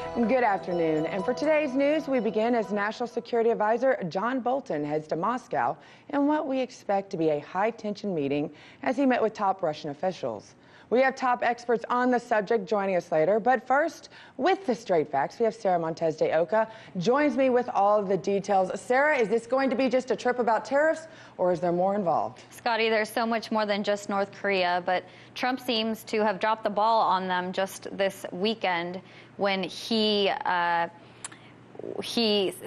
Good afternoon. And for today's news, we begin as National Security Advisor John Bolton heads to Moscow in what we expect to be a high-tension meeting as he met with top Russian officials. We have top experts on the subject joining us later, but first, with the straight facts, we have Sara Montes de Oca joins me with all of the details. Sara, is this going to be just a trip about tariffs, or is there more involved? Scottie, there's so much more than just North Korea, but Trump seems to have dropped the ball on them just this weekend when he's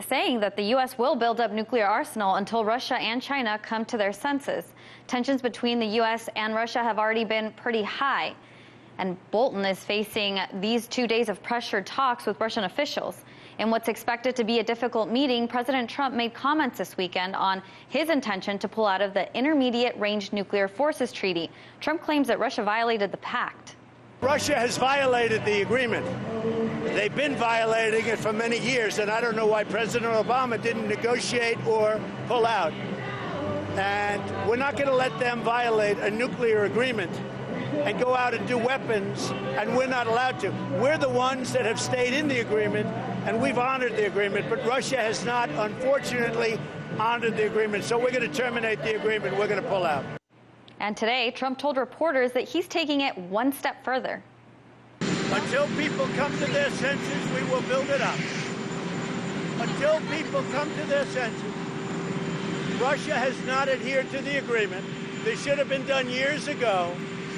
saying that the U.S. will build up nuclear arsenal until Russia and China come to their senses. Tensions between the U.S. and Russia have already been pretty high, and Bolton is facing these 2 days of pressured talks with Russian officials. In what's expected to be a difficult meeting, President Trump made comments this weekend on his intention to pull out of the Intermediate Range Nuclear Forces Treaty. Trump claims that Russia violated the pact. Russia has violated the agreement. They've been violating it for many years, and I don't know why President Obama didn't negotiate or pull out. And we're not going to let them violate a nuclear agreement and go out and do weapons, and we're not allowed to. We're the ones that have stayed in the agreement, and we've honored the agreement, but Russia has not, unfortunately, honored the agreement. So we're going to terminate the agreement. We're going to pull out. And today, Trump told reporters that he's taking it one step further. Until people come to their senses, we will build it up. Until people come to their senses. Russia has not adhered to the agreement. This should have been done years ago.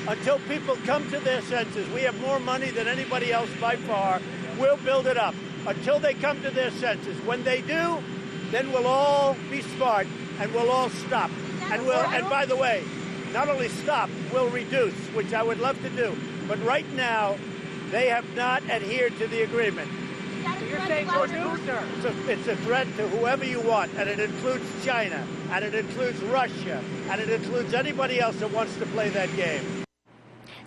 Until people come to their senses, we have more money than anybody else by far. We'll build it up until they come to their senses. When they do, then we'll all be smart and we'll all stop. And by the way, not only stop, we'll reduce, which I would love to do. But right now, they have not adhered to the agreement. So you're saying producer? It's a threat to whoever you want, and it includes China, and it includes Russia, and it includes anybody else that wants to play that game.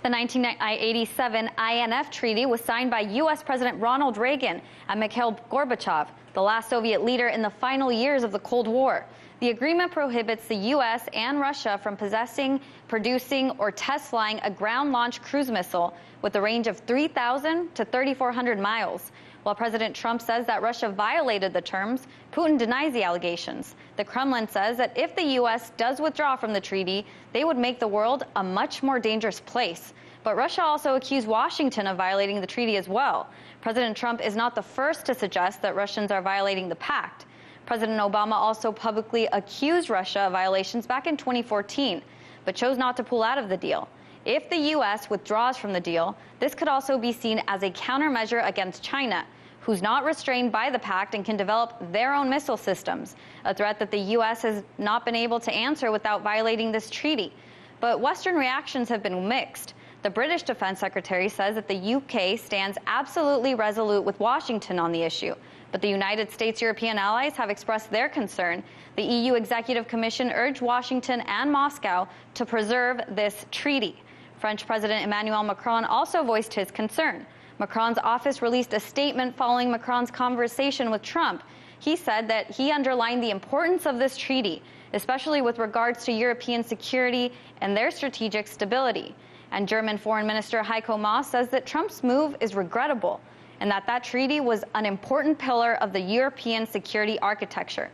The 1987 INF Treaty was signed by U.S. President Ronald Reagan and Mikhail Gorbachev, the last Soviet leader in the final years of the Cold War. The agreement prohibits the U.S. and Russia from possessing, producing, or test flying a ground-launched cruise missile with a range of 3,000 to 3,400 miles. While President Trump says that Russia violated the terms, Putin denies the allegations. The Kremlin says that if the U.S. does withdraw from the treaty, they would make the world a much more dangerous place. But Russia also accused Washington of violating the treaty as well. President Trump is not the first to suggest that Russians are violating the pact. President Obama also publicly accused Russia of violations back in 2014, but chose not to pull out of the deal. If the U.S. withdraws from the deal, this could also be seen as a countermeasure against China, who's not restrained by the pact and can develop their own missile systems, a threat that the U.S. has not been able to answer without violating this treaty. But Western reactions have been mixed. The British Defense Secretary says that the U.K. stands absolutely resolute with Washington on the issue. But the United States' European allies have expressed their concern. The EU Executive Commission urged Washington and Moscow to preserve this treaty. French President Emmanuel Macron also voiced his concern. Macron's office released a statement following Macron's conversation with Trump. He said that he underlined the importance of this treaty, especially with regards to European security and their strategic stability. And German Foreign Minister Heiko Maas says that Trump's move is regrettable and that treaty was an important pillar of the European security architecture.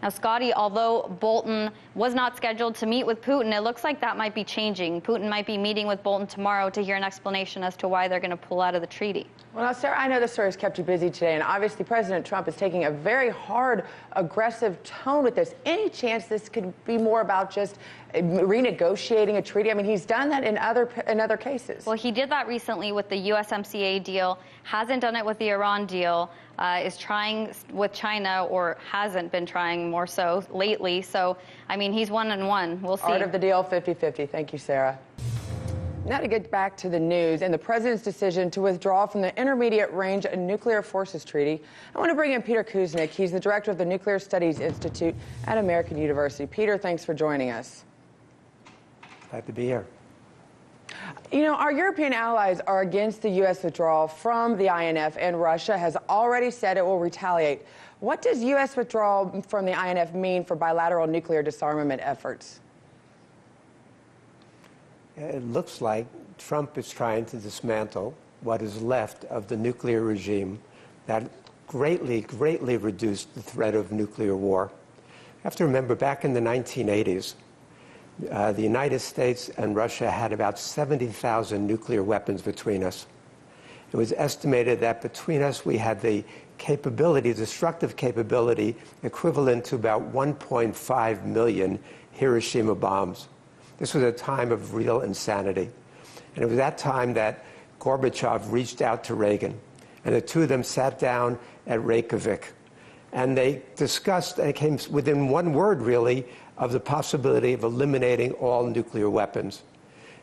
Now, Scottie, although Bolton was not scheduled to meet with Putin, it looks like that might be changing. Putin might be meeting with Bolton tomorrow to hear an explanation as to why they're going to pull out of the treaty. Well, now, Sara, I know this story has kept you busy today, and obviously President Trump is taking a very hard, aggressive tone with this. Any chance this could be more about just renegotiating a treaty? I mean, he's done that in other cases. Well, he did that recently with the USMCA deal, hasn't done it with the Iran deal, is trying with China, or hasn't been trying more so lately. So, I mean, he's 1-1. We'll see. Art of the deal, 50-50. Thank you, Sara. Now to get back to the news and the president's decision to withdraw from the Intermediate Range Nuclear Forces Treaty, I want to bring in Peter Kuznick. He's the director of the Nuclear Studies Institute at American University. Peter, thanks for joining us. Glad to be here. You know, our European allies are against the U.S. withdrawal from the INF, and Russia has already said it will retaliate. What does U.S. withdrawal from the INF mean for bilateral nuclear disarmament efforts? It looks like Trump is trying to dismantle what is left of the nuclear regime that greatly reduced the threat of nuclear war. You have to remember, back in the 1980s, the United States and Russia had about 70,000 nuclear weapons between us. It was estimated that between us we had the capability, destructive capability, equivalent to about 1.5 million Hiroshima bombs. This was a time of real insanity. And it was that time that Gorbachev reached out to Reagan, and the two of them sat down at Reykjavik. And they discussed, and it came within one word, really, of the possibility of eliminating all nuclear weapons.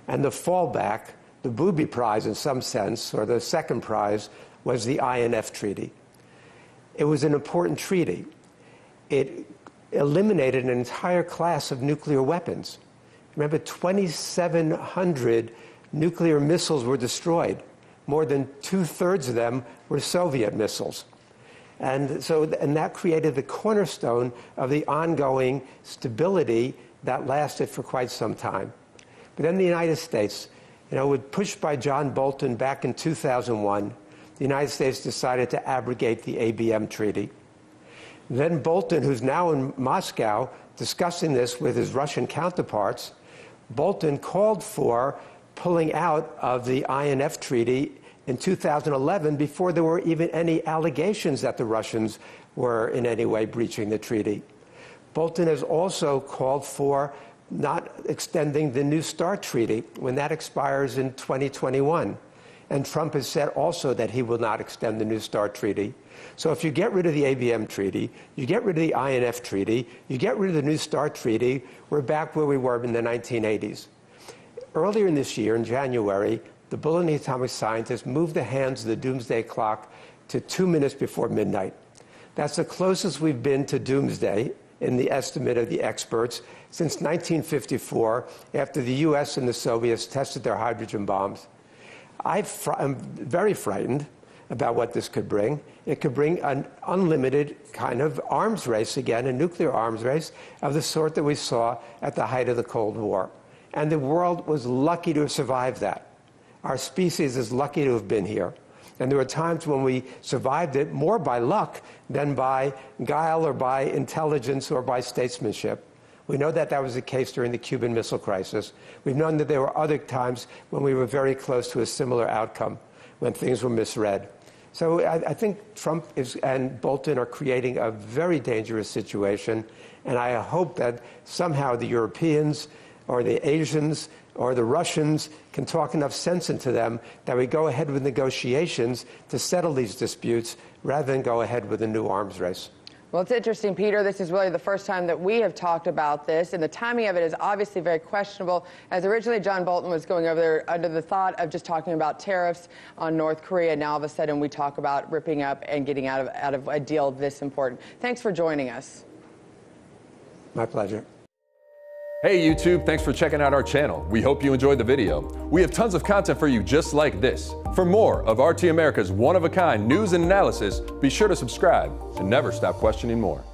And the fallback, the booby prize in some sense, or the second prize, was the INF Treaty. It was an important treaty. It eliminated an entire class of nuclear weapons. Remember, 2,700 nuclear missiles were destroyed. More than 2/3 of them were Soviet missiles. And that created the cornerstone of the ongoing stability that lasted for quite some time. But then the United States, pushed by John Bolton back in 2001, the United States decided to abrogate the ABM Treaty. Then Bolton, who's now in Moscow discussing this with his Russian counterparts, Bolton called for pulling out of the INF Treaty in 2011 before there were even any allegations that the Russians were in any way breaching the treaty. Bolton has also called for not extending the New START Treaty when that expires in 2021. And Trump has said also that he will not extend the New START Treaty. So if you get rid of the ABM Treaty, you get rid of the INF Treaty, you get rid of the New START Treaty, we're back where we were in the 1980s. Earlier in this year, in January, the Bulletin of the Atomic Scientists moved the hands of the doomsday clock to 2 minutes before midnight. That's the closest we've been to doomsday, in the estimate of the experts, since 1954, after the US and the Soviets tested their hydrogen bombs. I'm very frightened about what this could bring. It could bring an unlimited kind of arms race again, a nuclear arms race of the sort that we saw at the height of the Cold War. And the world was lucky to have survived that. Our species is lucky to have been here. And there were times when we survived it more by luck than by guile or by intelligence or by statesmanship. We know that that was the case during the Cuban Missile Crisis. We've known that there were other times when we were very close to a similar outcome, when things were misread. So I think Trump and Bolton are creating a very dangerous situation, and I hope that somehow the Europeans or the Asians or the Russians can talk enough sense into them that we go ahead with negotiations to settle these disputes rather than go ahead with a new arms race. Well, it's interesting, Peter. This is really the first time that we have talked about this, and the timing of it is obviously very questionable, as originally John Bolton was going over there under the thought of just talking about tariffs on North Korea. Now, all of a sudden, we talk about ripping up and getting out of a deal this important. Thanks for joining us. My pleasure. Hey YouTube, thanks for checking out our channel. We hope you enjoyed the video. We have tons of content for you just like this. For more of RT America's one-of-a-kind news and analysis, be sure to subscribe and never stop questioning more.